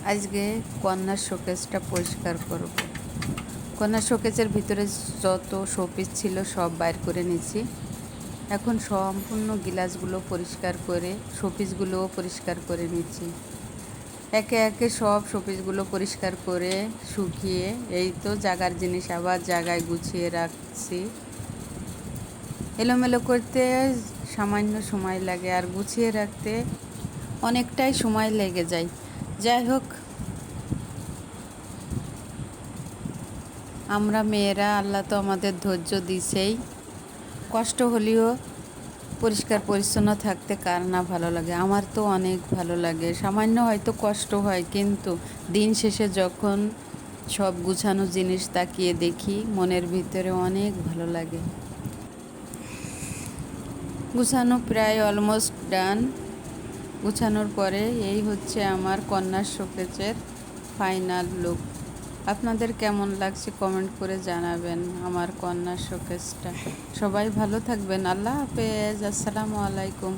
আজকে কন্যার শোকেসটা পরিষ্কার করব। কন্যার শোকেসের ভিতরে যত শোপিস ছিল সব বাইর করে নিয়েছি। এখন সম্পূর্ণ গিলাসগুলো পরিষ্কার করে শোপিসগুলোও পরিষ্কার করে নিচ্ছি। একে একে সব শোপিসগুলো পরিষ্কার করে শুকিয়ে এই তো জায়গার জিনিস আবার জায়গায় গুছিয়ে রাখছি। এলোমেলো করতে সামান্য সময় লাগে আর গুছিয়ে রাখতে অনেকটাই সময় লেগে যায়। যাই হোক, আমরা মেয়েরা আল্লাহ তো আমাদের ধৈর্য দিছেই। কষ্ট হলেও পরিষ্কার পরিচ্ছন্ন থাকতে কার না ভালো লাগে? আমার তো অনেক ভালো লাগে। সামান্য হয়তো কষ্ট হয়, কিন্তু দিন শেষে যখন সব গুছানো জিনিস তাকিয়ে দেখি মনের ভিতরে অনেক ভালো লাগে। গুছানো প্রায় অলমোস্ট ডান। গুছানোর পরে এই হচ্ছে আমার কন্যার শোকেসের ফাইনাল লুক। আপনাদের কেমন লাগছে কমেন্ট করে জানাবেন আমার কন্যার শোকেসটা। সবাই ভালো থাকবেন। আল্লাহ হাফেজ। আসসালামু আলাইকুম।